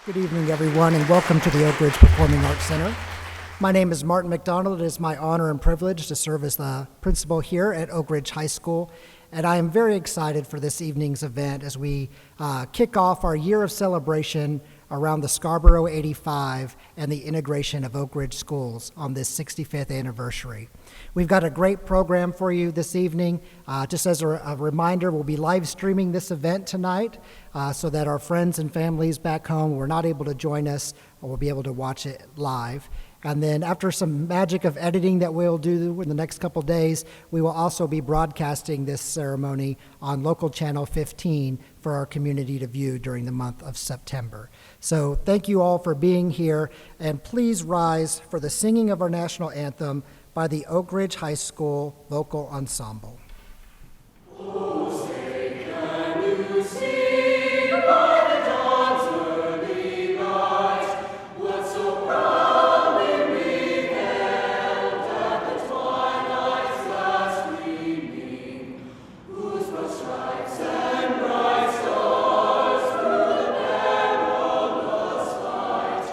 Good evening, everyone, and welcome to the Oak Ridge Performing Arts Center. My name is Martin McDonald. It is my honor and privilege to serve as the principal here at Oak Ridge High School, and I am very excited for this evening's event as we kick off our year of celebration around the Scarborough 85 and the integration of Oak Ridge schools on this 65th anniversary. We've got a great program for you this evening. Just as a reminder, we'll be live streaming this event tonight so that our friends and families back home who are not able to join us will be able to watch it live. And then after some magic of editing that we'll do in the next couple days, we will also be broadcasting this ceremony on local channel 15 for our community to view during the month of September. So thank you all for being here, and please rise for the singing of our national anthem by the Oak Ridge High School Vocal Ensemble. Oh, say, can you see by the dawn's early light what so proudly we hailed at the twilight's last gleaming, whose broad stripes and bright stars through the perilous fight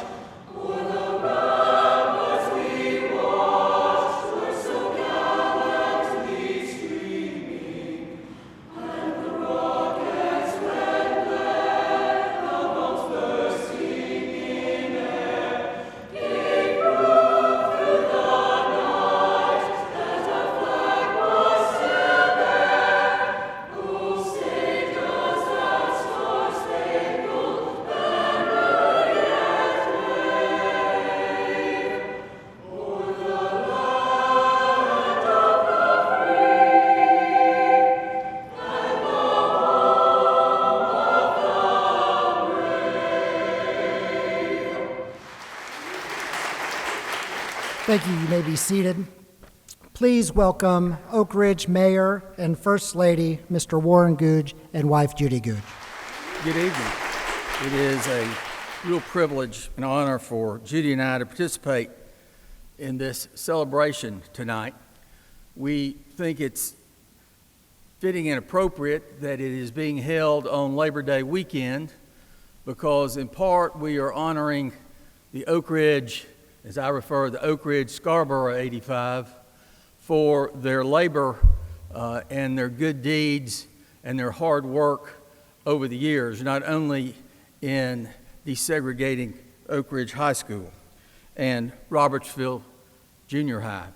o'er the ramparts we watched were so gallantly streaming, and the rocket's red glare, the bombs bursting in air, gave proof through the night that our flag was still there. Oh, say does that star-spangled banner yet wave o'er the land of the free and the home of the brave? Thank you. You may be seated. Please welcome Oak Ridge Mayor and First Lady, Mr. Warren Googe, and wife Judy Googe. Good evening. It is a real privilege and honor for Judy and I to participate in this celebration tonight. We think it's fitting and appropriate that it is being held on Labor Day weekend because in part we are honoring the Oak Ridge, as I refer, the Oak Ridge Scarborough 85 for their labor and their good deeds and their hard work over the years, not only in desegregating Oak Ridge High School and Robertsville Junior High.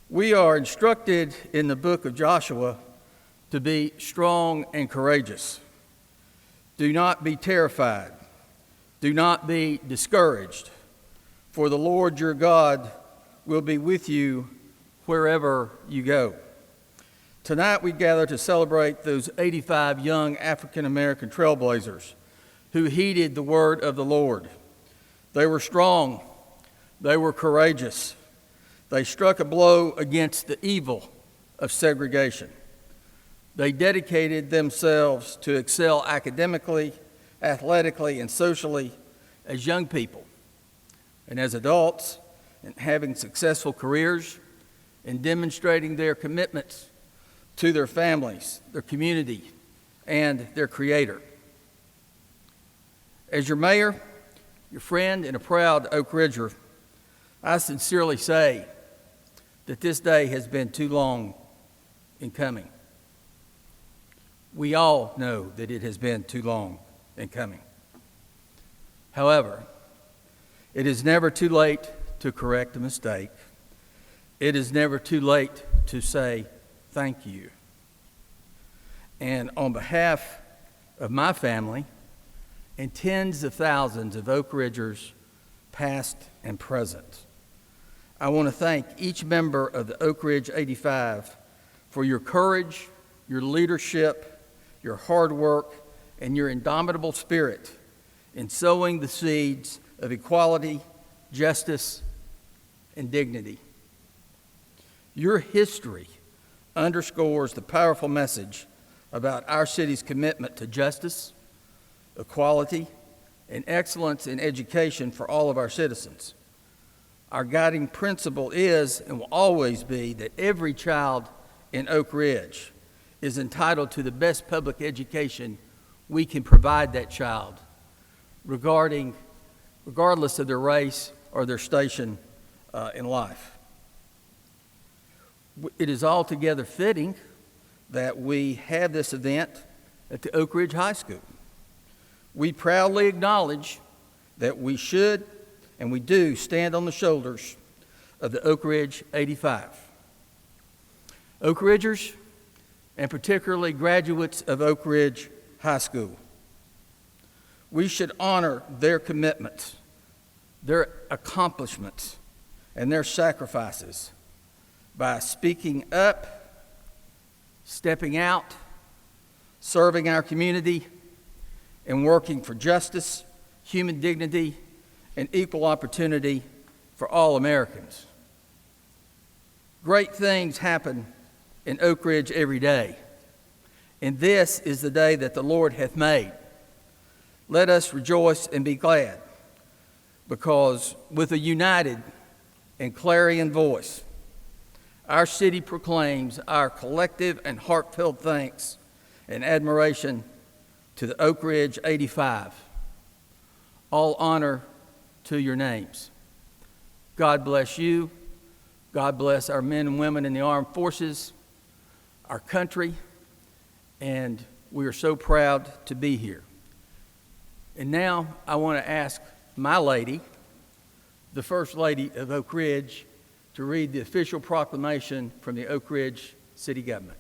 We are instructed in the book of Joshua to be strong and courageous. Do not be terrified. Do not be discouraged, for the Lord your God will be with you wherever you go. Tonight we gather to celebrate those 85 young African-American trailblazers who heeded the word of the Lord. They were strong. They were courageous. They struck a blow against the evil of segregation. They dedicated themselves to excel academically, athletically, and socially as young people and as adults, and having successful careers and demonstrating their commitments to their families, their community, and their Creator. As your mayor, your friend, and a proud Oak Ridger, I sincerely say that this day has been too long in coming. We all know that it has been too long in coming. However, it is never too late to correct a mistake. It is never too late to say thank you. And on behalf of my family and tens of thousands of Oak Ridgers, past and present, I want to thank each member of the Oak Ridge 85 for your courage, your leadership, your hard work, and your indomitable spirit in sowing the seeds of equality, justice, and dignity. Your history underscores the powerful message about our city's commitment to justice, equality, and excellence in education for all of our citizens. Our guiding principle is and will always be that every child in Oak Ridge is entitled to the best public education we can provide that child, regardless of their race or their station in life. It is altogether fitting that we have this event at the Oak Ridge High School. We proudly acknowledge that we should and we do stand on the shoulders of the Oak Ridge 85. Oak Ridgers, and particularly graduates of Oak Ridge High School, we should honor their commitments, their accomplishments, and their sacrifices by speaking up, stepping out, serving our community, and working for justice, human dignity, and equal opportunity for all Americans. Great things happen in Oak Ridge every day, and this is the day that the Lord hath made. Let us rejoice and be glad, because with a united and clarion voice, our city proclaims our collective and heartfelt thanks and admiration to the Oak Ridge 85. All honor to your names. God bless you. God bless our men and women in the armed forces, our country, and we are so proud to be here. And now I want to ask my lady, the First Lady of Oak Ridge, to read the official proclamation from the Oak Ridge City Government.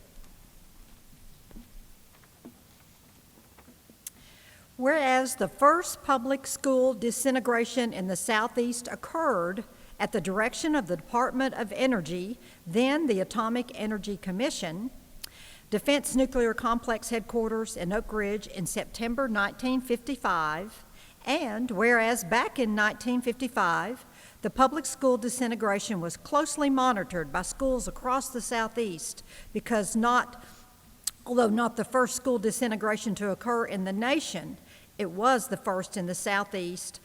Whereas the first public school disintegration in the Southeast occurred at the direction of the Department of Energy, then the Atomic Energy Commission, Defense Nuclear Complex Headquarters in Oak Ridge in September 1955, and whereas back in 1955, the public school disintegration was closely monitored by schools across the Southeast because although not the first school disintegration to occur in the nation, it was the first in the Southeast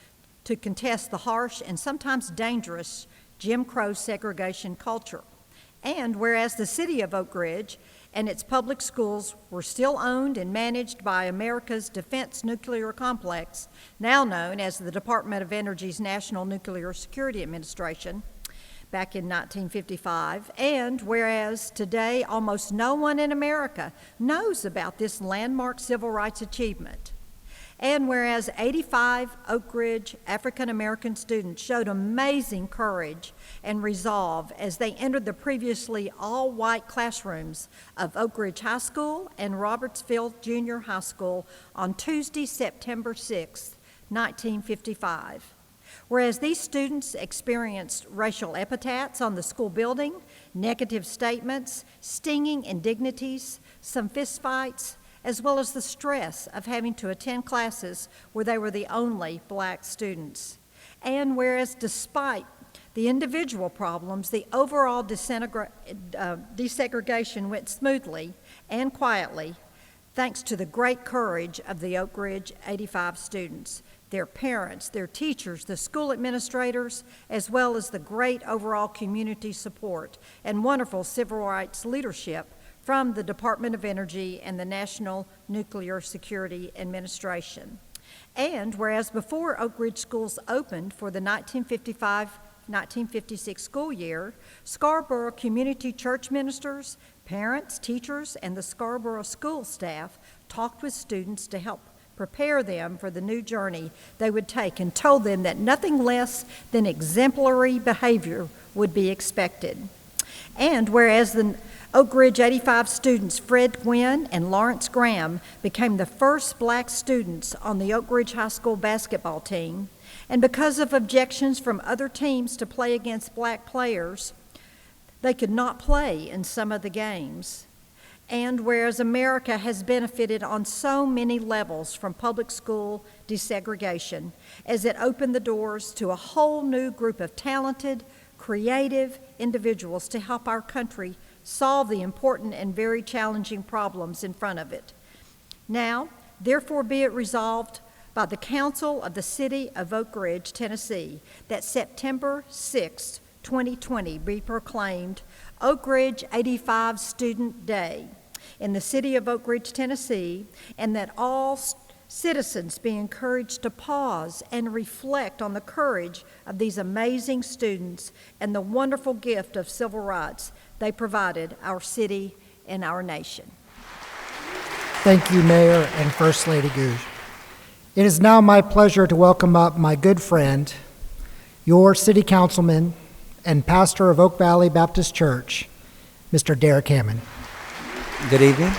to contest the harsh and sometimes dangerous Jim Crow segregation culture. And whereas the city of Oak Ridge and its public schools were still owned and managed by America's Defense Nuclear Complex, now known as the Department of Energy's National Nuclear Security Administration, back in 1955, and whereas today almost no one in America knows about this landmark civil rights achievement, and whereas 85 Oak Ridge African American students showed amazing courage and resolve as they entered the previously all-white classrooms of Oak Ridge High School and Robertsville Junior High School on Tuesday, September 6, 1955. Whereas these students experienced racial epithets on the school building, negative statements, stinging indignities, some fistfights, as well as the stress of having to attend classes where they were the only black students. And whereas despite the individual problems, the overall desegregation went smoothly and quietly, thanks to the great courage of the Oak Ridge 85 students, their parents, their teachers, the school administrators, as well as the great overall community support and wonderful civil rights leadership from the Department of Energy and the National Nuclear Security Administration. And whereas before Oak Ridge schools opened for the 1955-1956 school year, Scarborough community church ministers, parents, teachers, and the Scarborough school staff talked with students to help prepare them for the new journey they would take and told them that nothing less than exemplary behavior would be expected. And whereas the Oak Ridge 85 students Fred Gwynn and Lawrence Graham became the first black students on the Oak Ridge High School basketball team, and because of objections from other teams to play against black players, they could not play in some of the games. And whereas America has benefited on so many levels from public school desegregation, as it opened the doors to a whole new group of talented, creative individuals to help our country solve the important and very challenging problems in front of it. Now, therefore be it resolved by the Council of the City of Oak Ridge, Tennessee, that September 6, 2020 be proclaimed Oak Ridge 85 Student Day in the city of Oak Ridge, Tennessee, and that all citizens be encouraged to pause and reflect on the courage of these amazing students and the wonderful gift of civil rights they provided our city and our nation. Thank you, Mayor and First Lady Gouge. It is now my pleasure to welcome up my good friend, your city councilman and pastor of Oak Valley Baptist Church, Mr. Derek Hammond. Good evening.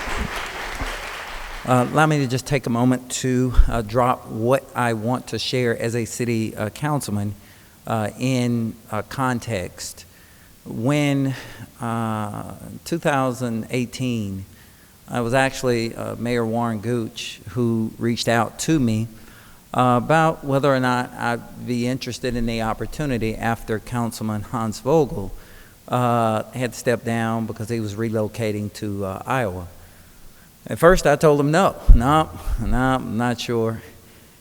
Allow me to just take a moment to drop what I want to share as a city councilman in context. When 2018, it was actually Mayor Warren Gooch who reached out to me about whether or not I'd be interested in the opportunity after Councilman Hans Vogel had stepped down because he was relocating to Iowa. At first I told him no, I'm not sure.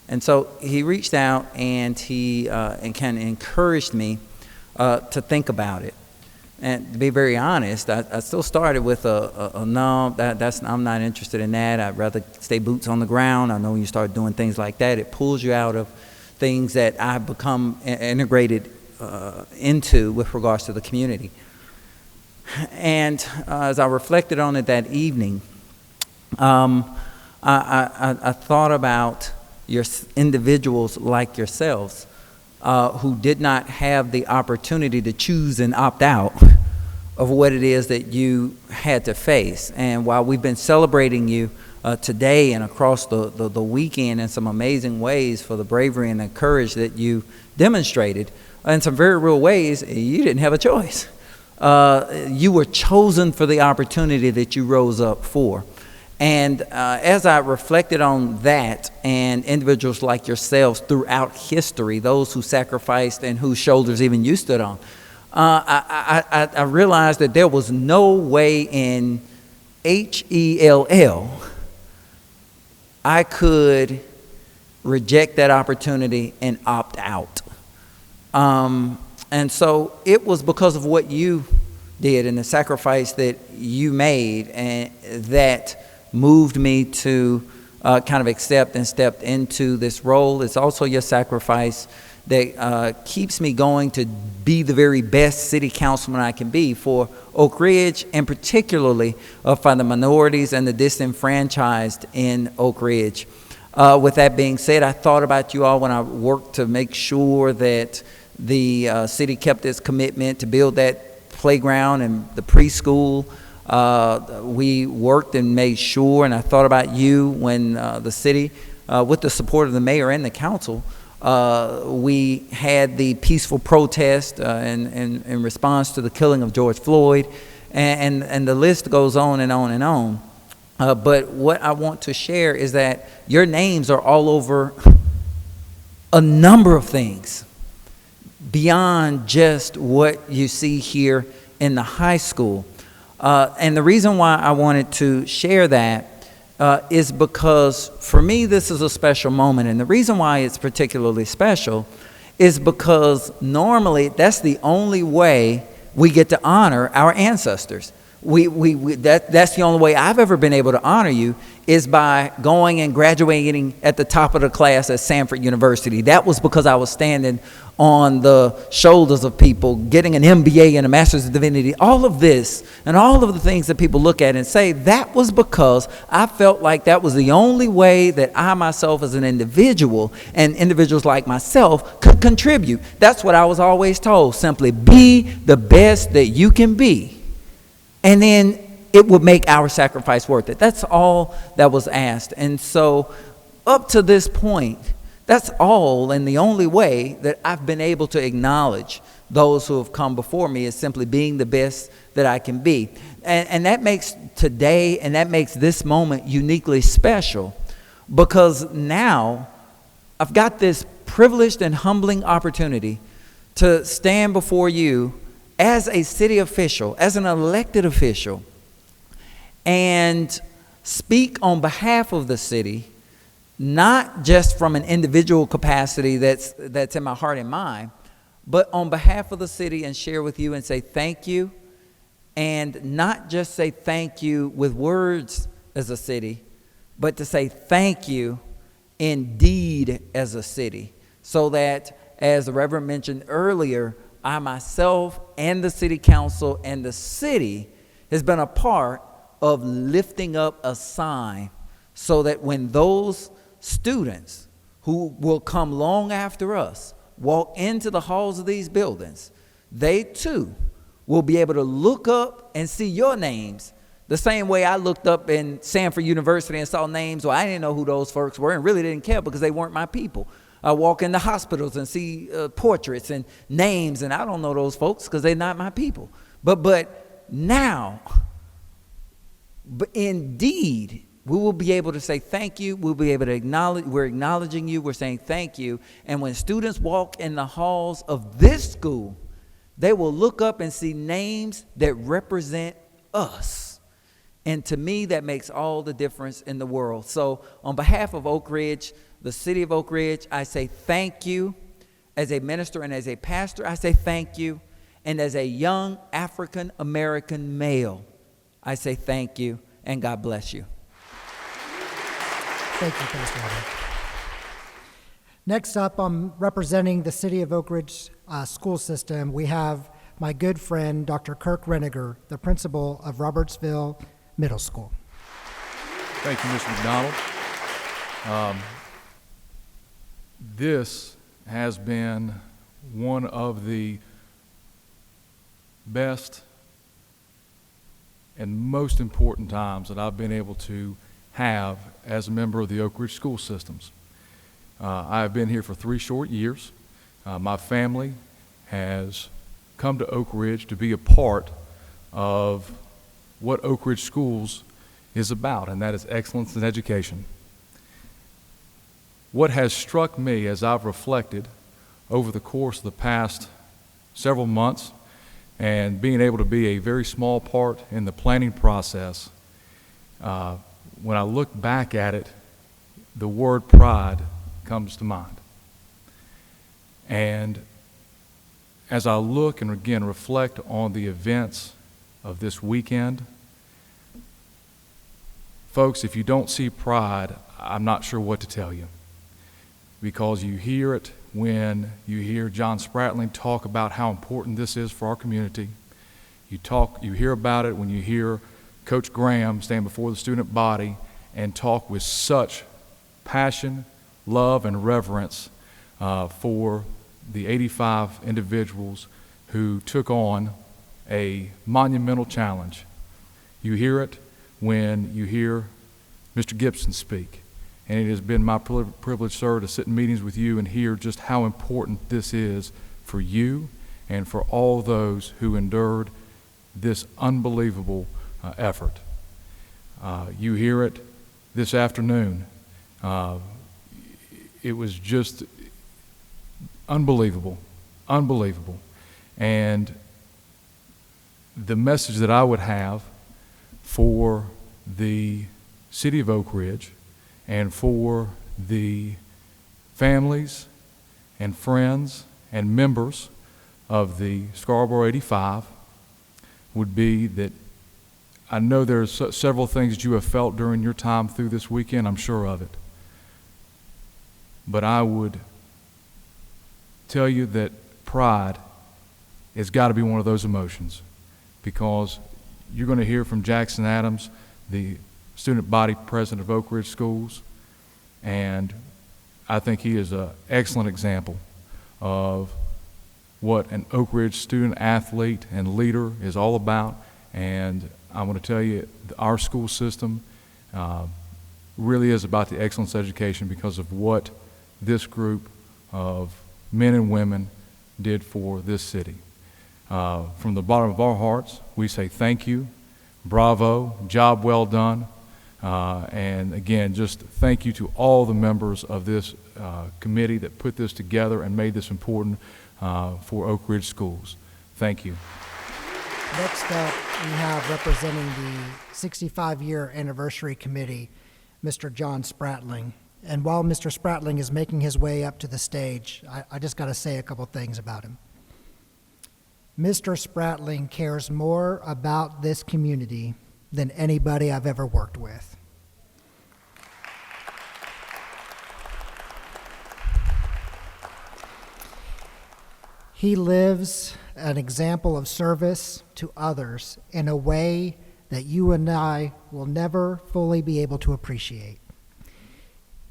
And so he reached out and he kind of encouraged me to think about it. And to be very honest, I still started with a no, I'm not interested in that. I'd rather stay boots on the ground. I know when you start doing things like that, it pulls you out of things that I've become integrated into with regards to the community. And as I reflected on it that evening, I thought about your individuals like yourselves who did not have the opportunity to choose and opt out of what it is that you had to face. And while we've been celebrating you today and across the weekend in some amazing ways for the bravery and the courage that you demonstrated, in some very real ways, you didn't have a choice. You were chosen for the opportunity that you rose up for. And as I reflected on that and individuals like yourselves throughout history, those who sacrificed and whose shoulders even you stood on, I realized that there was no way in HELL I could reject that opportunity and opt out. And so it was because of what you did and the sacrifice that you made and that moved me to kind of accept and step into this role. It's also your sacrifice that keeps me going to be the very best city councilman I can be for Oak Ridge, and particularly for the minorities and the disenfranchised in Oak Ridge. With that being said, I thought about you all when I worked to make sure that the city kept its commitment to build that playground and the preschool. We worked and made sure, and I thought about you when the city, with the support of the mayor and the council, we had the peaceful protest in response to the killing of George Floyd, and the list goes on and on and on. But what I want to share is that your names are all over a number of things beyond just what you see here in the high school. And the reason why I wanted to share that is because for me this is a special moment, and the reason why it's particularly special is because normally that's the only way we get to honor our ancestors. That's the only way I've ever been able to honor you is by going and graduating at the top of the class at Samford University. That was because I was standing on the shoulders of people, getting an MBA and a Master's of Divinity. All of this and all of the things that people look at and say, that was because I felt like that was the only way that I myself as an individual and individuals like myself could contribute. That's what I was always told, simply be the best that you can be. And then it would make our sacrifice worth it. That's all that was asked. And so up to this point, that's all and the only way that I've been able to acknowledge those who have come before me is simply being the best that I can be. And that makes today and that makes this moment uniquely special because now I've got this privileged and humbling opportunity to stand before you as a city official, as an elected official, and speak on behalf of the city, not just from an individual capacity that's in my heart and mind, but on behalf of the city and share with you and say thank you, and not just say thank you with words as a city, but to say thank you in deed as a city, so that, as the Reverend mentioned earlier, I myself and the city council and the city has been a part of lifting up a sign so that when those students who will come long after us walk into the halls of these buildings, they too will be able to look up and see your names the same way I looked up in Sanford University and saw names where I didn't know who those folks were and really didn't care because they weren't my people. I walk into hospitals and see portraits and names, and I don't know those folks because they're not my people. But now, indeed, we will be able to say thank you. We'll be able to acknowledge, we're acknowledging you. We're saying thank you. And when students walk in the halls of this school, they will look up and see names that represent us. And to me, that makes all the difference in the world. So on behalf of Oak Ridge, the city of Oak Ridge, I say thank you. As a minister and as a pastor, I say thank you. And as a young African-American male, I say thank you and God bless you. Thank you, Pastor Evan. Next up, I'm representing the City of Oak Ridge school system. We have my good friend, Dr. Kirk Reniger, the principal of Robertsville Middle School. Thank you, Mr. McDonald. This has been one of the best and most important times that I've been able to have as a member of the Oak Ridge school systems. I have been here for 3 short years. My family has come to Oak Ridge to be a part of what Oak Ridge Schools is about, and that is excellence in education. What has struck me as I've reflected over the course of the past several months and being able to be a very small part in the planning process, when I look back at it, the word pride comes to mind. And as I look and again reflect on the events of this weekend, folks, if you don't see pride, I'm not sure what to tell you. Because you hear it when you hear John Spratling talk about how important this is for our community. You hear about it when you hear Coach Graham stand before the student body and talk with such passion, love, and reverence for the 85 individuals who took on a monumental challenge. You hear it when you hear Mr. Gibson speak. And it has been my privilege, sir, to sit in meetings with you and hear just how important this is for you and for all those who endured this unbelievable effort. You hear it this afternoon. It was just unbelievable, unbelievable. And the message that I would have for the city of Oak Ridge and for the families and friends and members of the Scarborough 85 would be that I know there's several things that you have felt during your time through this weekend, I'm sure of it. But I would tell you that pride has got to be one of those emotions, because you're going to hear from Jackson Adams, the student body president of Oak Ridge Schools, and I think he is an excellent example of what an Oak Ridge student athlete and leader is all about. And I want to tell you, our school system really is about the excellence education because of what this group of men and women did for this city. From the bottom of our hearts, we say thank you, bravo, job well done. And again, just thank you to all the members of this committee that put this together and made this important for Oak Ridge Schools. Thank you. Next up, we have representing the 65-year anniversary committee, Mr. John Spratling. And while Mr. Spratling is making his way up to the stage, I just got to say a couple things about him. Mr. Spratling cares more about this community than anybody I've ever worked with. He lives an example of service to others in a way that you and I will never fully be able to appreciate.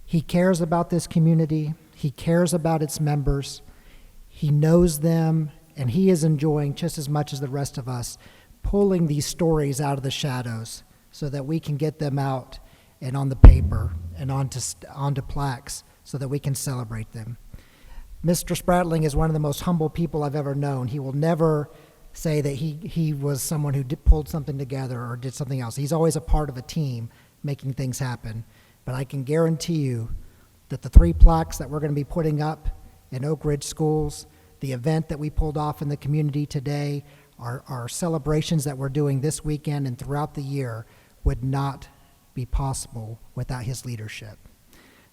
He cares about this community. He cares about its members. He knows them, and he is enjoying just as much as the rest of us pulling these stories out of the shadows so that we can get them out and on the paper and onto plaques so that we can celebrate them. Mr. Spratling is one of the most humble people I've ever known. He will never say that he was someone who pulled something together or did something else. He's always a part of a team making things happen. But I can guarantee you that the 3 plaques that we're going to be putting up in Oak Ridge schools, the event that we pulled off in the community today, our celebrations that we're doing this weekend and throughout the year would not be possible without his leadership.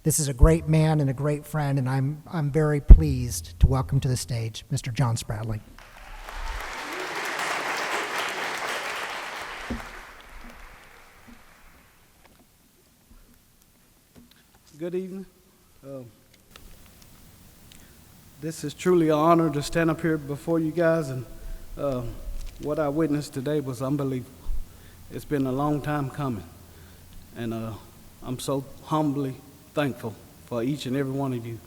This is a great man and a great friend, and I'm very pleased to welcome to the stage Mr. John Spratling. Good evening. This is truly an honor to stand up here before you guys, and what I witnessed today was unbelievable. It's been a long time coming, and I'm so humbly thankful for each and every one of you,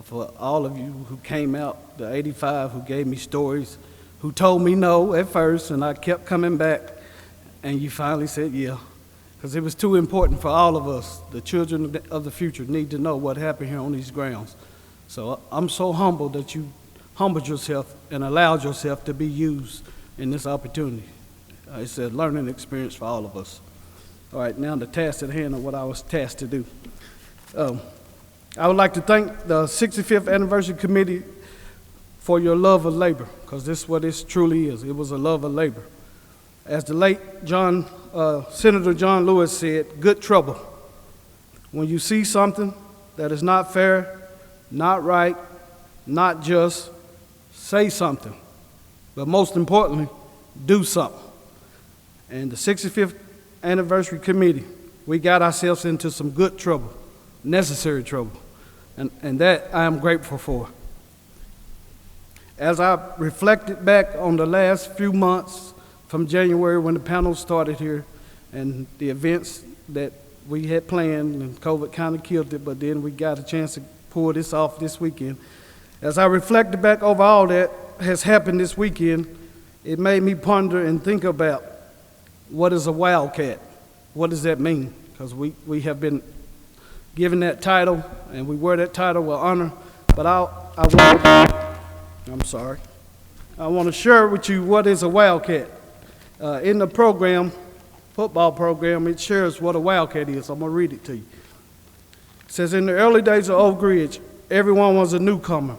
for all of you who came out, the 85 who gave me stories, who told me no at first, and I kept coming back, and you finally said yeah. Because it was too important for all of us. The children of the future need to know what happened here on these grounds. So I'm so humbled that you humbled yourself and allowed yourself to be used in this opportunity. It's a learning experience for all of us. All right, now the task at hand of what I was tasked to do. I would like to thank the 65th Anniversary Committee for your love of labor, because this is what this truly is. It was a love of labor. As the late Senator John Lewis said, good trouble. When you see something that is not fair, not right, not just, say something. But most importantly, do something. And the 65th Anniversary Committee, we got ourselves into some good trouble, necessary trouble. And that I am grateful for. As I reflected back on the last few months from January when the panel started here and the events that we had planned, and COVID kind of killed it, but then we got a chance to pull this off this weekend. As I reflected back over all that has happened this weekend, it made me ponder and think about what is a wildcat? What does that mean? Because we have been given that title, and we wear that title with honor, but I want to share with you what is a wildcat. In the program, football program, it shares what a wildcat is. I'm going to read it to you. It says, in the early days of Oak Ridge, everyone was a newcomer,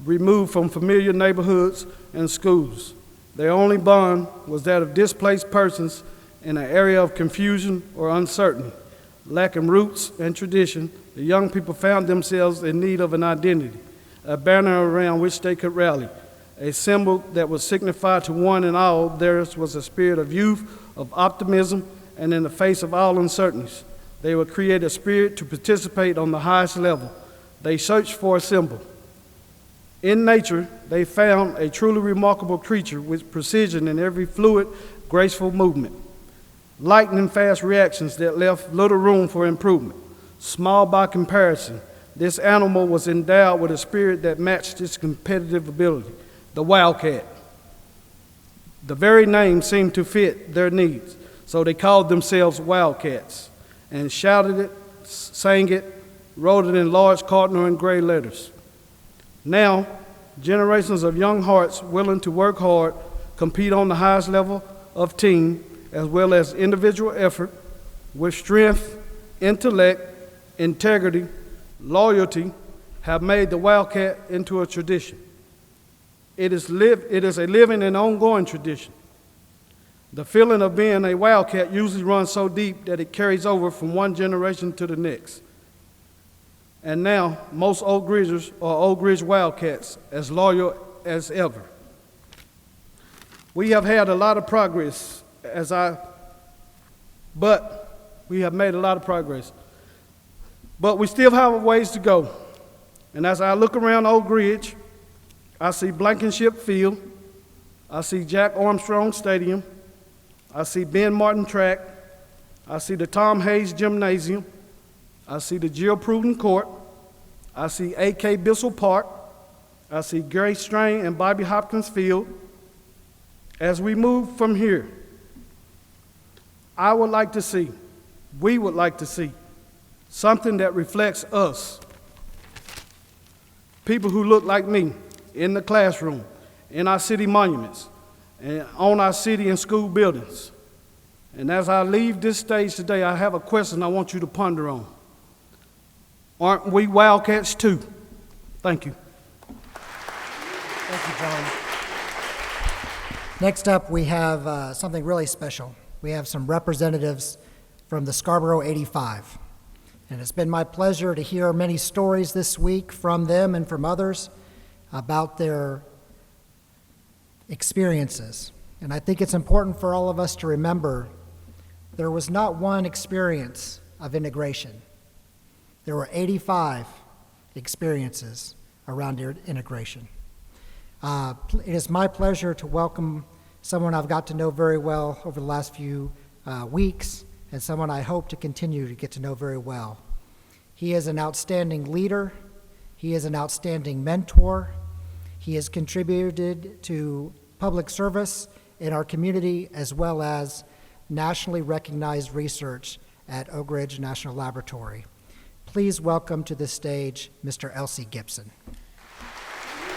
removed from familiar neighborhoods and schools. Their only bond was that of displaced persons in an area of confusion or uncertainty. Lacking roots and tradition, the young people found themselves in need of an identity, a banner around which they could rally, a symbol that would signify to one and all theirs was a spirit of youth, of optimism, and in the face of all uncertainties, they would create a spirit to participate on the highest level. They searched for a symbol. In nature, they found a truly remarkable creature with precision in every fluid, graceful movement, lightning-fast reactions that left little room for improvement. Small by comparison, this animal was endowed with a spirit that matched its competitive ability. The wildcat. The very name seemed to fit their needs, so they called themselves Wildcats and shouted it, sang it, wrote it in large cardinal and gray letters. Now, generations of young hearts willing to work hard, compete on the highest level of team, as well as individual effort, with strength, intellect, integrity, loyalty, have made the Wildcat into a tradition. It is a living and ongoing tradition. The feeling of being a wildcat usually runs so deep that it carries over from one generation to the next. And now, most Oak Ridgers are Oak Ridge Wildcats, as loyal as ever. We have had a lot of progress, but we have made a lot of progress. But we still have a ways to go. And as I look around Oak Ridge, I see Blankenship Field. I see Jack Armstrong Stadium. I see Ben Martin Track. I see the Tom Hayes Gymnasium. I see the Jill Pruden Court. I see A.K. Bissell Park. I see Gary Strain and Bobby Hopkins Field. As we move from here, we would like to see something that reflects us, people who look like me, in the classroom, in our city monuments, and on our city and school buildings. And as I leave this stage today, I have a question I want you to ponder on. Aren't we Wildcats too? Thank you. Thank you, John. Next up, we have something really special. We have some representatives from the Scarborough 85. And it's been my pleasure to hear many stories this week from them and from others about their experiences. And I think it's important for all of us to remember there was not one experience of integration. There were 85 experiences around integration. It is my pleasure to welcome someone I've got to know very well over the last few weeks, and someone I hope to continue to get to know very well. He is an outstanding leader. He is an outstanding mentor. He has contributed to public service in our community as well as nationally recognized research at Oak Ridge National Laboratory. Please welcome to the stage Mr. Elsie Gibson.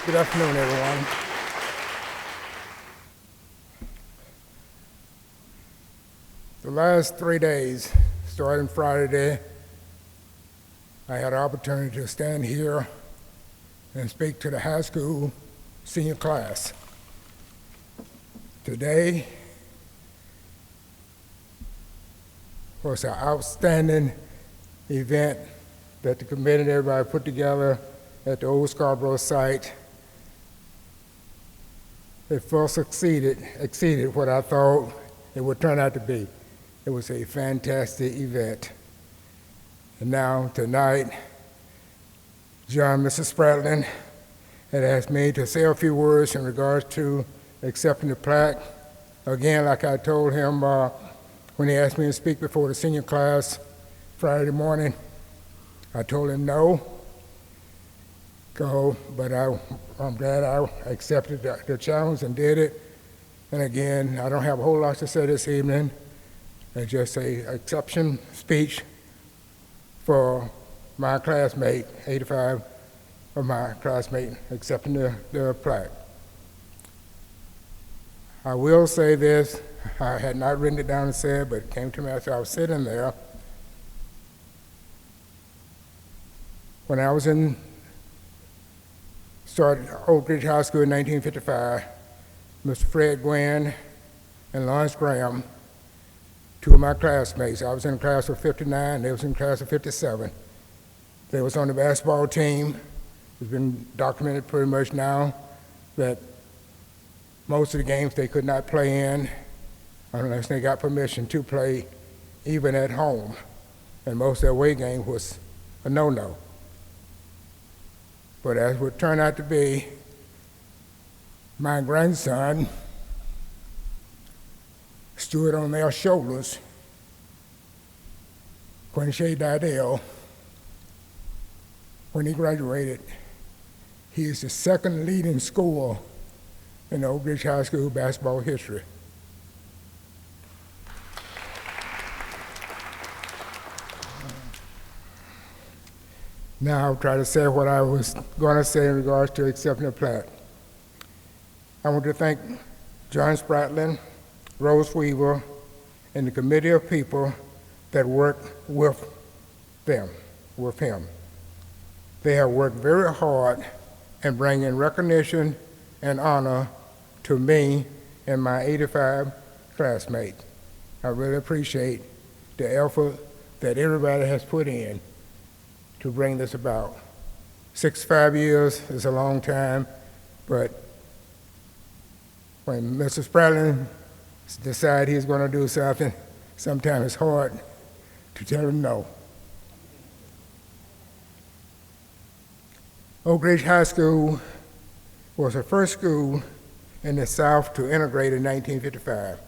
Good afternoon, everyone. The last 3 days, starting Friday, I had an opportunity to stand here and speak to the high school senior class. Today was an outstanding event that the committee and everybody put together at the old Scarborough site. It far exceeded what I thought it would turn out to be. It was a fantastic event. And now, tonight, John, Mrs. Spratling had asked me to say a few words in regards to accepting the plaque. Again, like I told him when he asked me to speak before the senior class Friday morning, I told him no, but I'm glad I accepted the challenge and did it. And again, I don't have a whole lot to say this evening. It's just an acceptance speech for my classmate, 85 of my classmates accepting the plaque. I will say this, I had not written it down and said, but it came to me after I was sitting there. When I was started Oak Ridge High School in 1955, Mr. Fred Gwynn and Lawrence Graham, two of my classmates, I was in the class of 59, they was in the class of 57. They was on the basketball team. It's been documented pretty much now that most of the games they could not play in unless they got permission to play even at home. And most of their away game was a no-no. But as it would turn out to be, my grandson stood on their shoulders, Quincy Didell. When he graduated, he is the second leading scorer in Oak Ridge High School basketball history. Now I'll try to say what I was going to say in regards to accepting the plaque. I want to thank John Spratling, Rose Weaver, and the committee of people that worked with him. They have worked very hard in bringing recognition and honor to me and my 85 classmates. I really appreciate the effort that everybody has put in to bring this about. 65 years is a long time, but when Mr. Spratling decides he's going to do something, sometimes it's hard to tell him no. Oak Ridge High School was the first school in the South to integrate in 1955.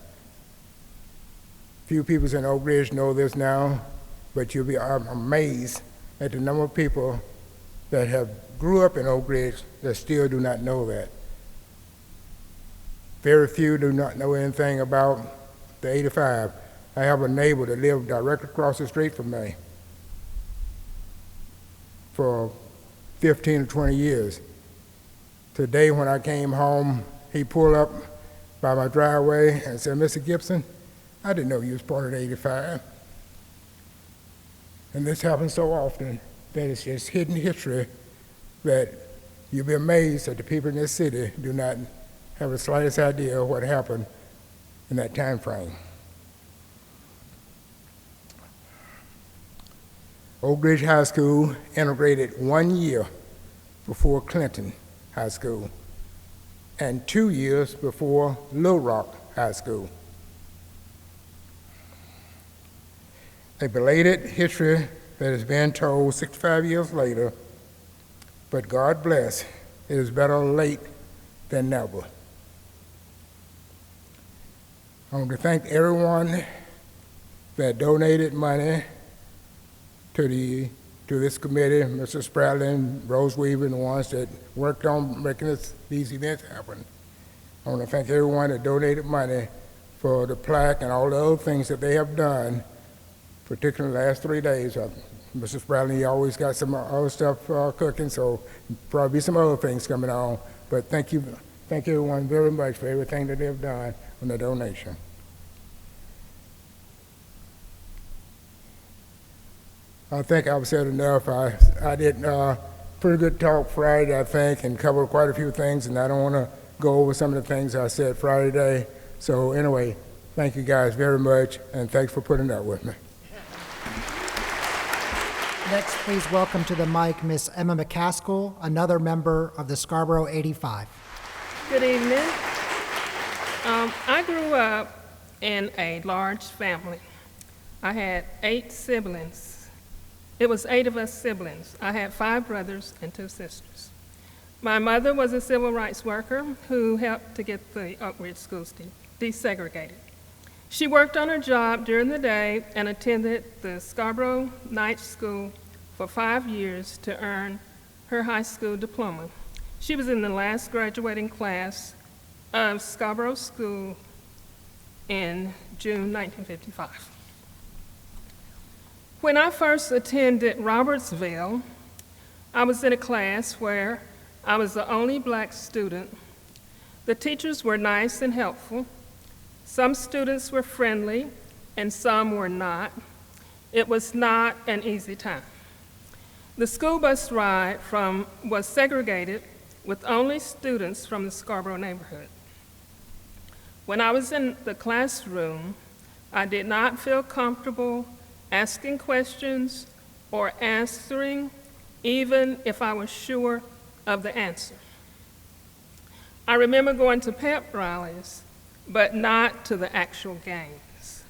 Few people in Oak Ridge know this now, but you'll be amazed at the number of people that have grew up in Oak Ridge that still do not know that. Very few do not know anything about the 85. I have a neighbor that lived directly across the street from me for 15 or 20 years. Today when I came home, he pulled up by my driveway and said, "Mr. Gibson, I didn't know you was part of the 85. And this happens so often that it's just hidden history that you'll be amazed that the people in this city do not have the slightest idea of what happened in that time frame. Oak Ridge High School integrated 1 year before Clinton High School and 2 years before Little Rock High School. A belated history that is being told 65 years later, but God bless, it is better late than never. I want to thank everyone that donated money to this committee, Mr. Spradlin, Rose Weaver, and the ones that worked on making these events happen. I want to thank everyone that donated money for the plaque and all the other things that they have done, particularly the last 3 days. Mr. Spradlin, you always got some other stuff cooking, so probably some other things coming on. But thank you everyone very much for everything that they've done on the donation. I think I've said enough. I did pretty good talk Friday, I think, and covered quite a few things, and I don't want to go over some of the things I said Friday. So anyway, thank you guys very much, and thanks for putting up with me. Next, please welcome to the mic Miss Emma McCaskill, another member of the Scarborough 85. Good evening. I grew up in a large family. I had 8 siblings. It was 8 of us siblings. I had 5 brothers and 2 sisters. My mother was a civil rights worker who helped to get the Oak Ridge schools desegregated. She worked on her job during the day and attended the Scarborough Night School for 5 years to earn her high school diploma. She was in the last graduating class of Scarborough School in June 1955. When I first attended Robertsville, I was in a class where I was the only black student. The teachers were nice and helpful. Some students were friendly and some were not. It was not an easy time. The school bus ride was segregated with only students from the Scarborough neighborhood. When I was in the classroom, I did not feel comfortable asking questions or answering, even if I was sure of the answer. I remember going to pep rallies, but not to the actual games.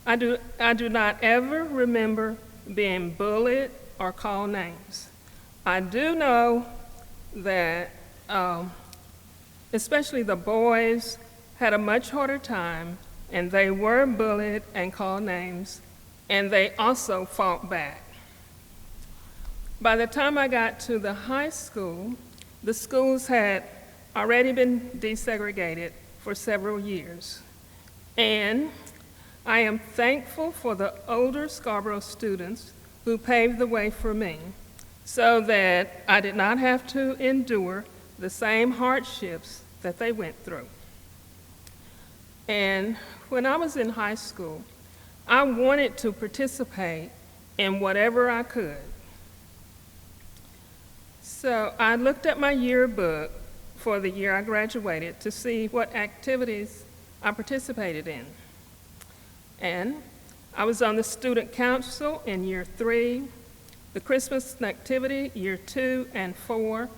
I do not ever remember being bullied or called names. I do know that especially the boys had a much harder time, and they were bullied and called names, and they also fought back. By the time I got to the high school, the schools had already been desegregated for several years. And I am thankful for the older Scarborough students who paved the way for me so that I did not have to endure the same hardships that they went through. And when I was in high school, I wanted to participate in whatever I could. So I looked at my yearbook for the year I graduated to see what activities I participated in. And I was on the student council in year 3, the Christmas activity year 2 and 4,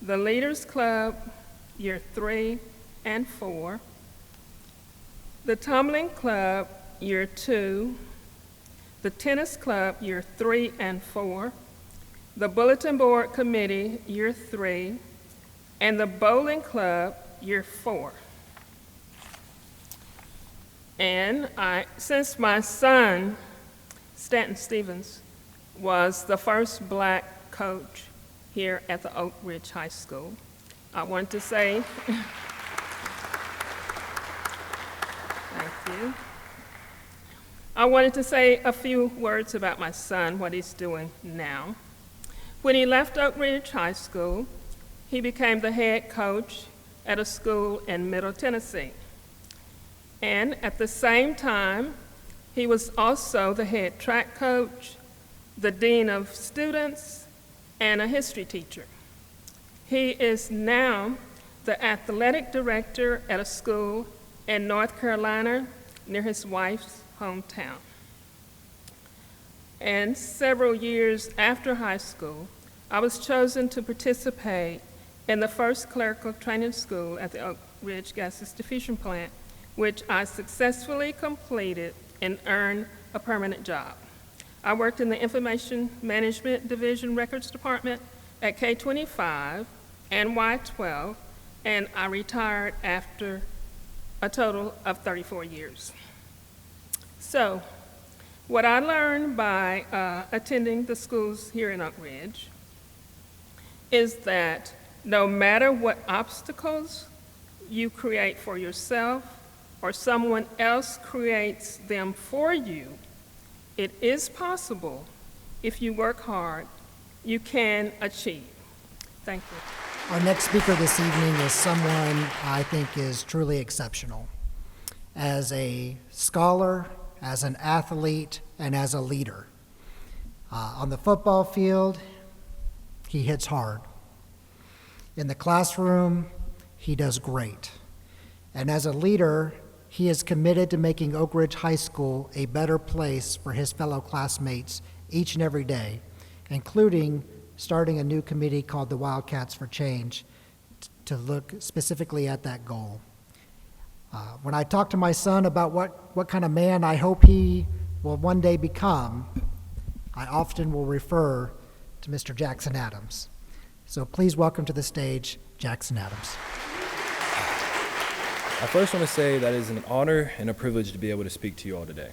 the Leaders Club year 3 and 4, the Tumbling Club year 2, the Tennis Club year 3 and 4, the Bulletin Board Committee year 3, and the bowling club year 4. And since my son, Stanton Stevens, was the first black coach here at the Oak Ridge High School, I want to say, thank you. I wanted to say a few words about my son, what he's doing now. When he left Oak Ridge High School, he became the head coach at a school in Middle Tennessee. And at the same time, he was also the head track coach, the dean of students, and a history teacher. He is now the athletic director at a school in North Carolina near his wife's hometown. And several years after high school, I was chosen to participate in the first clerical training school at the Oak Ridge Gaseous Diffusion Plant, which I successfully completed and earned a permanent job. I worked in the Information Management Division Records Department at K-25 and Y-12, and I retired after a total of 34 years. So, what I learned by attending the schools here in Oak Ridge is that no matter what obstacles you create for yourself or someone else creates them for you, it is possible. If you work hard, you can achieve. Thank you. Our next speaker this evening is someone I think is truly exceptional. As a scholar, as an athlete, and as a leader. On the football field, he hits hard. In the classroom, he does great. And as a leader, he is committed to making Oak Ridge High School a better place for his fellow classmates each and every day, including starting a new committee called the Wildcats for Change to look specifically at that goal. When I talk to my son about what kind of man I hope he will one day become, I often will refer to Mr. Jackson Adams. So please welcome to the stage, Jackson Adams. I first want to say that it is an honor and a privilege to be able to speak to you all today.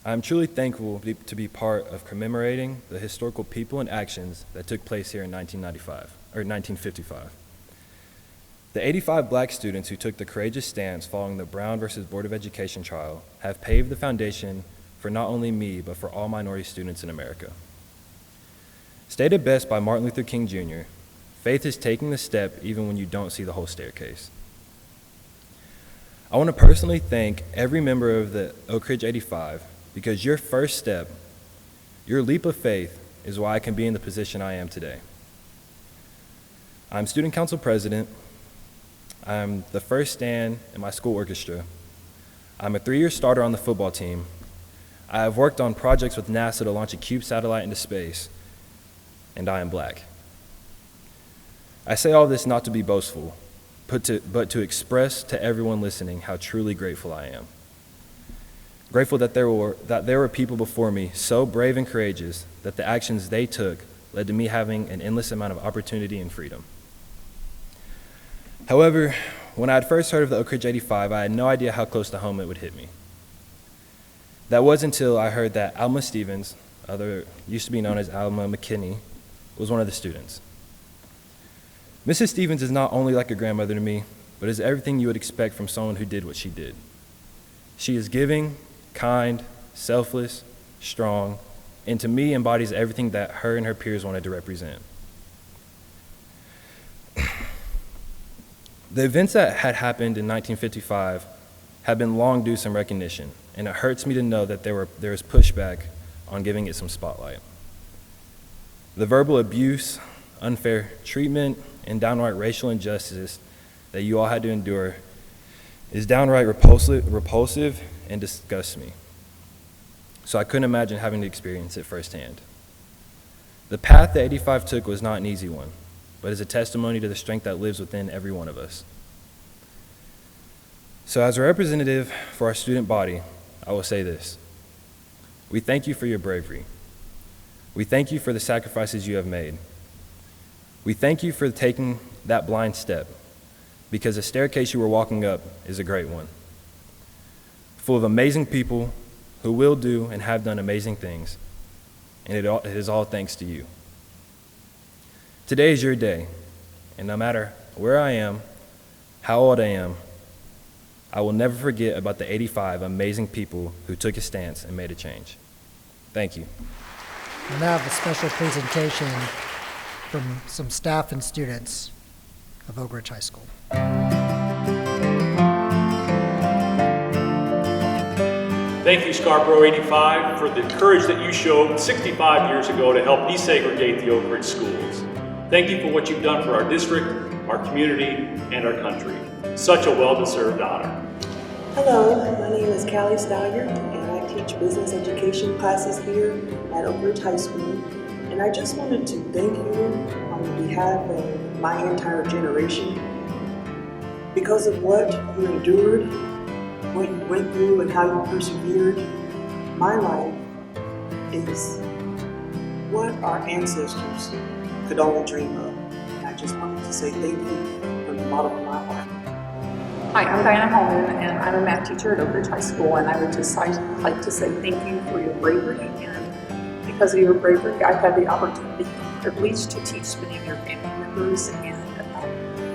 I'm truly thankful to be part of commemorating the historical people and actions that took place here in 1955. The 85 black students who took the courageous stance following the Brown versus Board of Education trial have paved the foundation for not only me, but for all minority students in America. Stated best by Martin Luther King Jr., faith is taking the step even when you don't see the whole staircase. I want to personally thank every member of the Oak Ridge 85 because your first step, your leap of faith, is why I can be in the position I am today. I'm student council president. I'm the first stand in my school orchestra. I'm a 3-year starter on the football team. I have worked on projects with NASA to launch a CUBE satellite into space, and I am black. I say all this not to be boastful, but to express to everyone listening how truly grateful I am. Grateful that there were people before me so brave and courageous that the actions they took led to me having an endless amount of opportunity and freedom. However, when I had first heard of the Oak Ridge 85, I had no idea how close to home it would hit me. That was until I heard that Alma Stevens, used to be known as Alma McKinney, was one of the students. Mrs. Stevens is not only like a grandmother to me, but is everything you would expect from someone who did what she did. She is giving, kind, selfless, strong, and to me embodies everything that her and her peers wanted to represent. The events that had happened in 1955 have been long due some recognition, and it hurts me to know that there is pushback on giving it some spotlight. The verbal abuse, unfair treatment, and downright racial injustice that you all had to endure is downright repulsive and disgusts me. So I couldn't imagine having to experience it firsthand. The path that 85 took was not an easy one, but is a testimony to the strength that lives within every one of us. So as a representative for our student body, I will say this. We thank you for your bravery. We thank you for the sacrifices you have made. We thank you for taking that blind step, because the staircase you were walking up is a great one, full of amazing people who will do and have done amazing things, and it is all thanks to you. Today is your day, and no matter where I am, how old I am, I will never forget about the 85 amazing people who took a stance and made a change. Thank you. We'll now have a special presentation from some staff and students of Oak Ridge High School. Thank you, Scarborough 85, for the courage that you showed 65 years ago to help desegregate the Oak Ridge schools. Thank you for what you've done for our district, our community, and our country. Such a well-deserved honor. Hello, my name is Callie Stalliard, and I teach business education classes here at Oak Ridge High School. And I just wanted to thank you on behalf of my entire generation because of what you endured, what you went through, and how you persevered. My life is what our ancestors could only dream of. And I just wanted to say thank you from the bottom of my heart. Hi, I'm Diana Holman, and I'm a math teacher at Oak Ridge High School, and I would just like to say thank you for your bravery, and because of your bravery, I've had the opportunity and privilege to teach many of your family members, and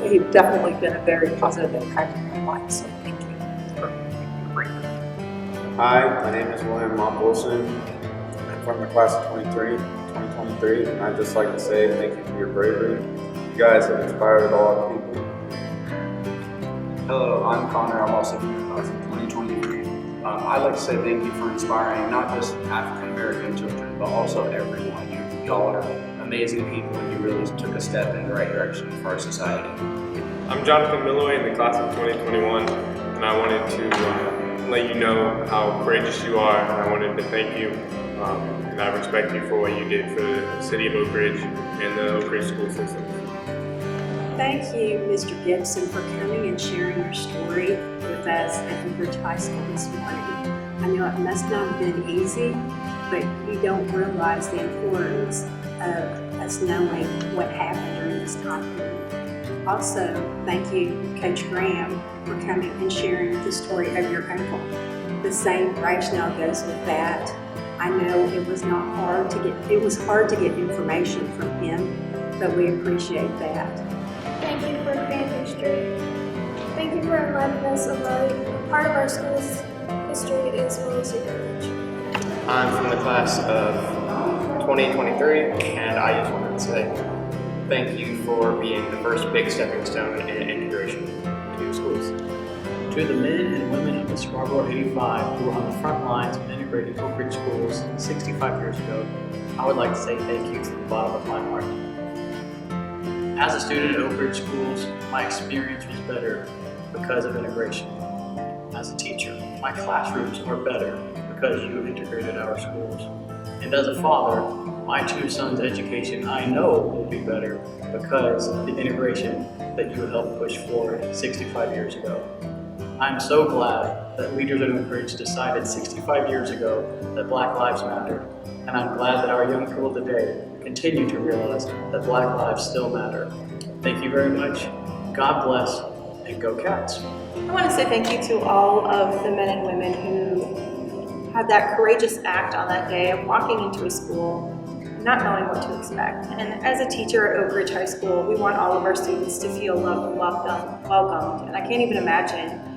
they've definitely been a very positive impact in my life, so thank you for your bravery. Hi, my name is William Mont Wilson. I'm from the class of 2023, and I'd just like to say thank you for your bravery. You guys have inspired a lot of people. Hello, I'm Connor. I'm also from the class of 2023. I'd like to say thank you for inspiring not just African American children, but also everyone. Y'all are amazing people, and you really took a step in the right direction for our society. I'm Jonathan Milloway in the class of 2021, and I wanted to let you know how courageous you are, and I wanted to thank you, and I respect you for what you did for the city of Oak Ridge and the Oak Ridge school system. Thank you, Mr. Gibson, for coming and sharing your story with us at Oak Ridge High School this morning. I know it must not have been easy, but you don't realize the importance of us knowing what happened during this time period. Also, thank you, Coach Graham, for coming and sharing the story of your uncle. The same rationale goes with that. I know it was hard to get information from him, but we appreciate that. Thank you for creating history. Thank you for reminding us of a part of our school's history as well as your privilege. I'm from the class of 2023, and I just wanted to say thank you for being the first big stepping stone in integration to schools. To the men and women of the Scarborough 85 who were on the front lines of integrating Oak Ridge schools 65 years ago, I would like to say thank you from the bottom of my heart. As a student at Oak Ridge schools, my experience was better because of integration. As a teacher, my classrooms are better because you have integrated our schools. And as a father, my two sons' education I know will be better because of the integration that you helped push forward 65 years ago. I'm so glad that leaders at Oak Ridge decided 65 years ago that Black Lives Matter, and I'm glad that our young people today continue to realize that Black lives still matter. Thank you very much. God bless, and go Cats. I want to say thank you to all of the men and women who had that courageous act on that day of walking into a school not knowing what to expect. And as a teacher at Oak Ridge High School, we want all of our students to feel loved and welcomed. And I can't even imagine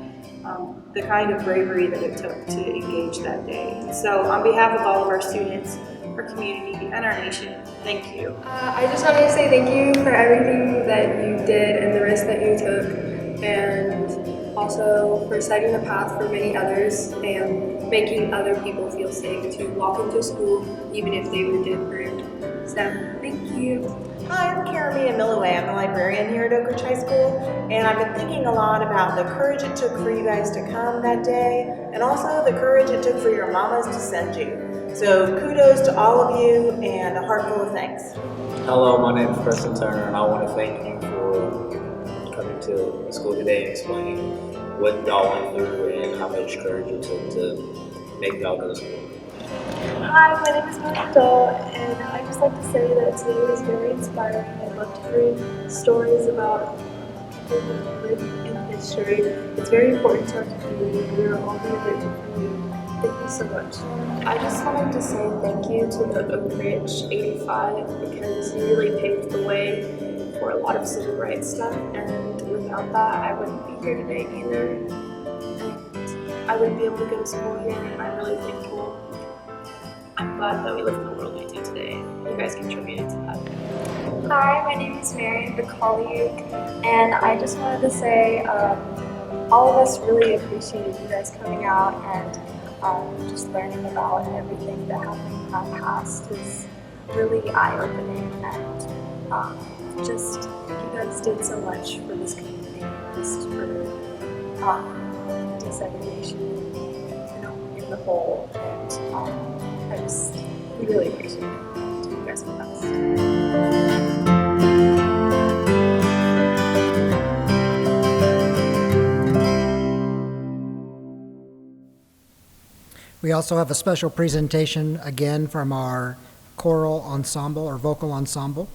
the kind of bravery that it took to engage that day. And so on behalf of all of our students, our community, and our nation, thank you. I just wanted to say thank you for everything that you did and the risk that you took, and also for setting the path for many others and making other people feel safe to walk into school even if they were different. So, thank you. Hi, I'm Karamia Milloway. I'm the librarian here at Oak Ridge High School, and I've been thinking a lot about the courage it took for you guys to come that day, and also the courage it took for your mamas to send you. So kudos to all of you, and a heart full of thanks. Hello, my name is Preston Turner, and I want to thank you for coming to school today and explaining what y'all went through and how much courage it took to make y'all go to school. Hi, my name is Melinda, and I'd just like to say that today was very inspiring. loved hearing stories about people who live in history. It's very important to our community, and we are all very grateful for you. Thank you so much. I just wanted to say thank you to the Oak Ridge 85 because you really paved the way for a lot of civil rights stuff, and without that I wouldn't be here today either. And I wouldn't be able to go to school here, and I'm really thankful. I'm glad that we live in the world we do today. You guys contributed to that. Hi, my name is Marion, the colleague, and I just wanted to say all of us really appreciated you guys coming out and just learning about everything that happened in our past is really eye-opening, and just you guys did so much for this community, just for desegregation, in the whole, and we really appreciate it. You guys are the best. We also have a special presentation again from our choral ensemble or vocal ensemble.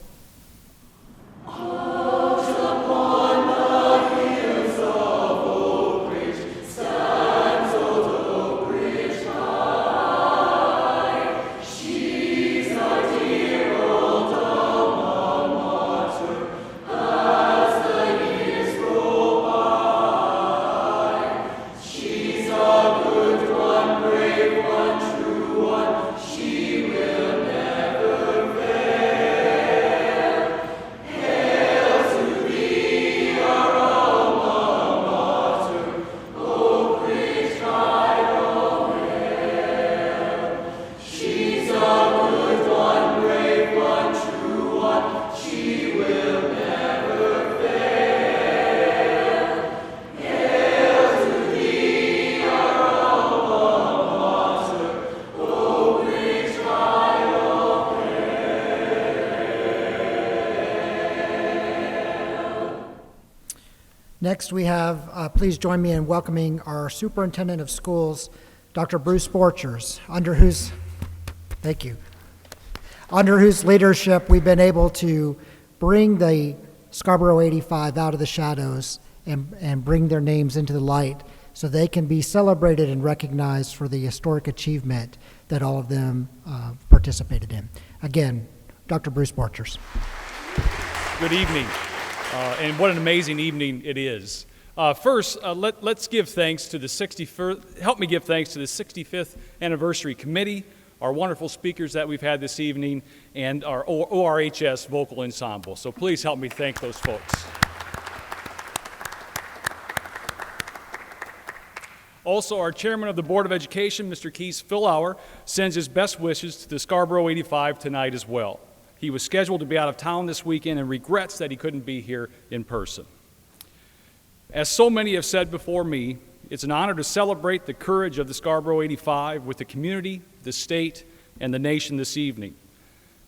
Next, we have, please join me in welcoming our Superintendent of Schools, Dr. Bruce Borchers, under whose leadership we've been able to bring the Scarborough 85 out of the shadows and bring their names into the light so they can be celebrated and recognized for the historic achievement that all of them participated in. Again, Dr. Bruce Borchers. Good evening. And what an amazing evening it is. First, let's give thanks to the 65th, help me give thanks to the 65th Anniversary Committee, our wonderful speakers that we've had this evening, and our ORHS vocal ensemble. So please help me thank those folks. Also, our Chairman of the Board of Education, Mr. Keith Philauer, sends his best wishes to the Scarborough 85 tonight as well. He was scheduled to be out of town this weekend and regrets that he couldn't be here in person. As so many have said before me, it's an honor to celebrate the courage of the Scarborough 85 with the community, the state, and the nation this evening.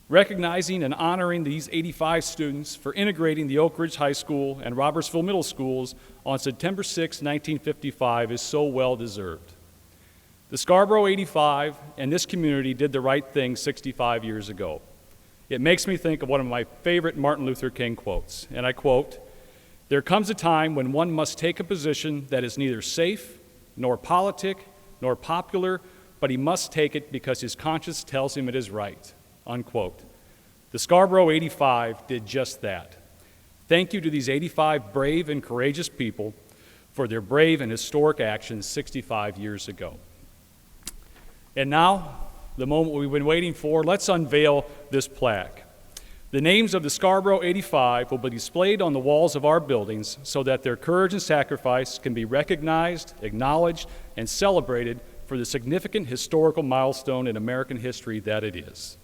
Recognizing and honoring these 85 students for integrating the Oak Ridge High School and Robertsville Middle Schools on September 6, 1955 is so well deserved. The Scarborough 85 and this community did the right thing 65 years ago. It makes me think of one of my favorite Martin Luther King quotes, and I quote, "There comes a time when one must take a position that is neither safe, nor politic, nor popular, but he must take it because his conscience tells him it is right," unquote. The Scarborough 85 did just that. Thank you to these 85 brave and courageous people for their brave and historic actions 65 years ago. And now, the moment we've been waiting for, let's unveil this plaque. The names of the Scarborough 85 will be displayed on the walls of our buildings so that their courage and sacrifice can be recognized, acknowledged, and celebrated for the significant historical milestone in American history that it is.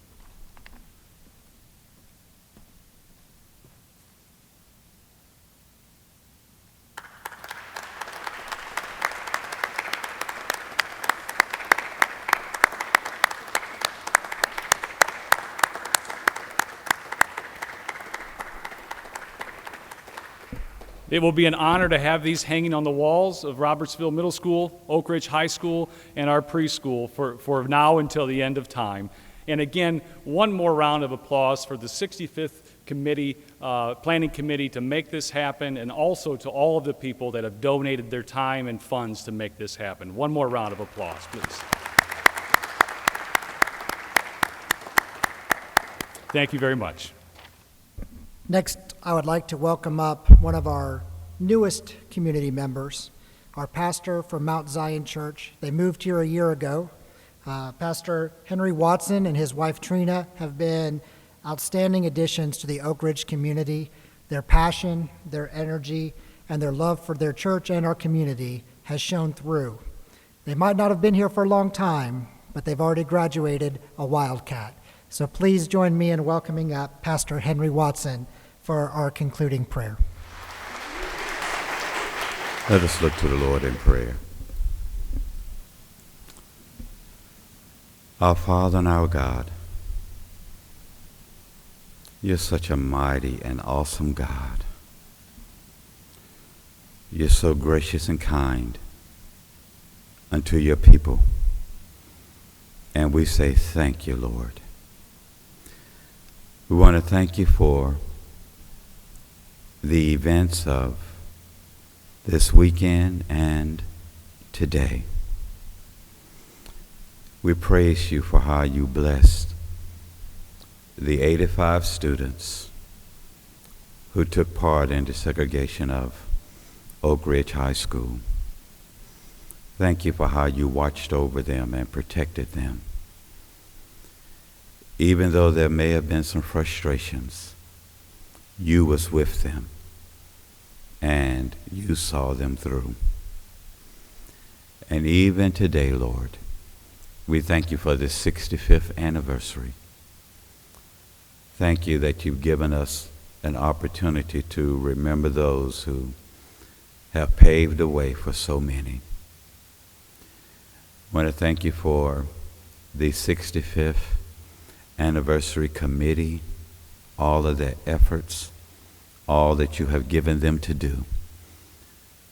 It will be an honor to have these hanging on the walls of Robertsville Middle School, Oak Ridge High School, and our preschool for now until the end of time. And again, one more round of applause for the 65th committee, planning committee to make this happen, and also to all of the people that have donated their time and funds to make this happen. One more round of applause, please. Thank you very much. Next, I would like to welcome up one of our newest community members, our pastor from Mount Zion Church. They moved here a year ago. Pastor Henry Watson and his wife Trina have been outstanding additions to the Oak Ridge community. Their passion, their energy, and their love for their church and our community has shown through. They might not have been here for a long time, but they've already graduated a Wildcat. So please join me in welcoming up Pastor Henry Watson for our concluding prayer. Let us look to the Lord in prayer. Our Father and our God, you're such a mighty and awesome God. You're so gracious and kind unto your people. And we say thank you, Lord. We want to thank you for the events of this weekend and today. We praise you for how you blessed the 85 students who took part in desegregation of Oak Ridge High School. Thank you for how you watched over them and protected them. Even though there may have been some frustrations, you was with them and you saw them through. And even today, Lord, we thank you for this 65th anniversary. Thank you that you've given us an opportunity to remember those who have paved the way for so many. I want to thank you for the 65th anniversary committee, all of their efforts, all that you have given them to do.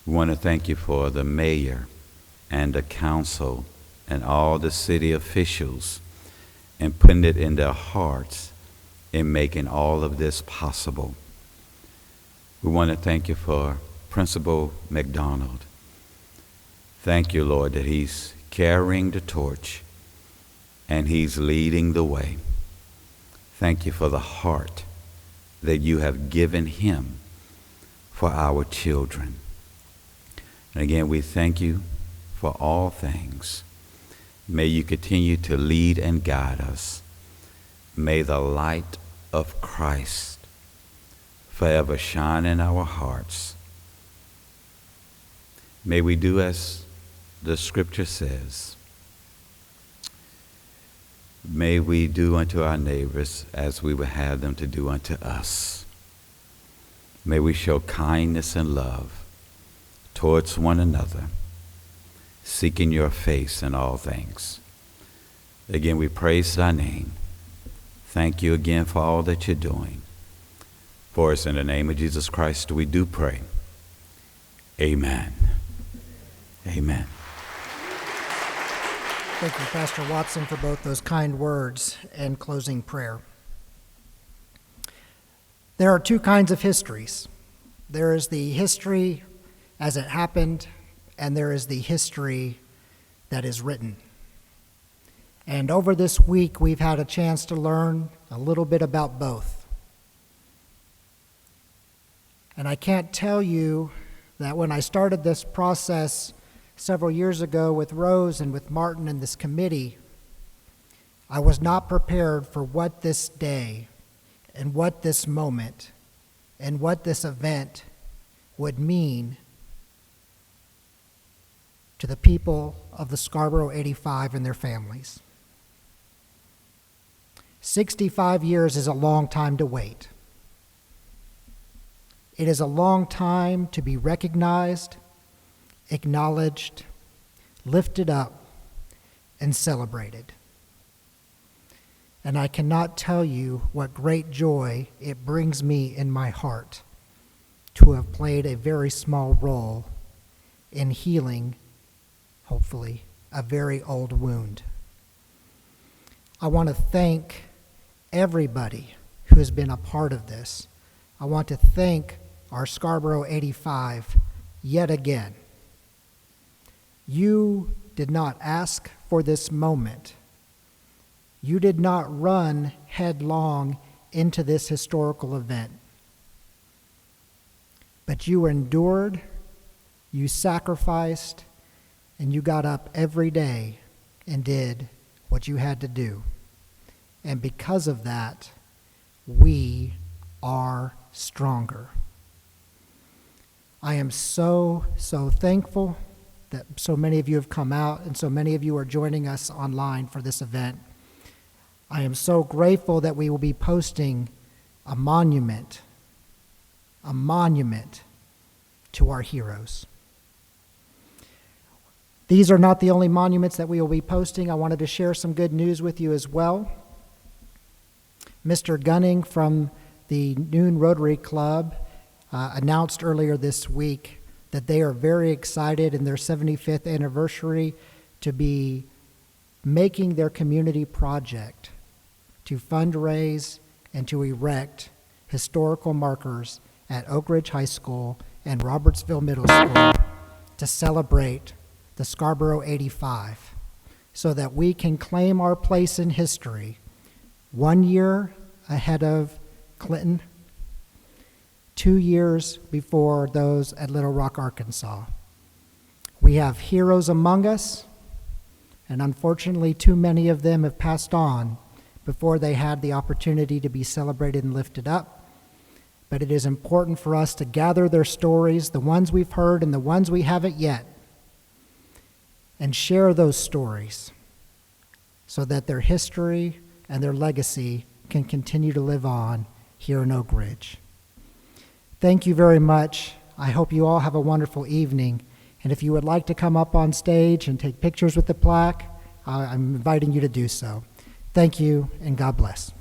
We want to thank you for the mayor and the council and all the city officials and putting it in their hearts in making all of this possible. We want to thank you for Principal McDonald. Thank you, Lord, that he's carrying the torch and he's leading the way. Thank you for the heart that you have given him for our children. And again, we thank you for all things. May you continue to lead and guide us. May the light of Christ forever shine in our hearts. May we do as the scripture says. May we do unto our neighbors as we would have them to do unto us. May we show kindness and love towards one another, seeking your face in all things. Again, we praise thy name. Thank you again for all that you're doing. For us in the name of Jesus Christ we do pray. Amen. Amen. Thank you, Pastor Watson, for both those kind words and closing prayer. There are two kinds of histories. There is the history as it happened, and there is the history that is written. And over this week, we've had a chance to learn a little bit about both. And I can't tell you that when I started this process several years ago with Rose and with Martin and this committee, I was not prepared for what this day and what this moment and what this event would mean to the people of the Scarborough 85 and their families. 65 years is a long time to wait. It is a long time to be recognized, acknowledged, lifted up, and celebrated. And I cannot tell you what great joy it brings me in my heart to have played a very small role in healing, hopefully, a very old wound. I want to thank everybody who has been a part of this. I want to thank our Scarborough 85 yet again. You did not ask for this moment. You did not run headlong into this historical event. But you endured, you sacrificed, and you got up every day and did what you had to do. And because of that, we are stronger. I am so thankful that so many of you have come out and so many of you are joining us online for this event. I am so grateful that we will be posting a monument to our heroes. These are not the only monuments that we will be posting. I wanted to share some good news with you as well. Mr. Gunning from the Noon Rotary Club announced earlier this week that they are very excited in their 75th anniversary to be making their community project to fundraise and to erect historical markers at Oak Ridge High School and Robertsville Middle School to celebrate the Scarborough 85 so that we can claim our place in history 1 year ahead of Clinton, 2 years before those at Little Rock, Arkansas. We have heroes among us, and unfortunately too many of them have passed on before they had the opportunity to be celebrated and lifted up. But it is important for us to gather their stories, the ones we've heard and the ones we haven't yet, and share those stories so that their history and their legacy can continue to live on here in Oak Ridge. Thank you very much. I hope you all have a wonderful evening. And if you would like to come up on stage and take pictures with the plaque, I'm inviting you to do so. Thank you, and God bless.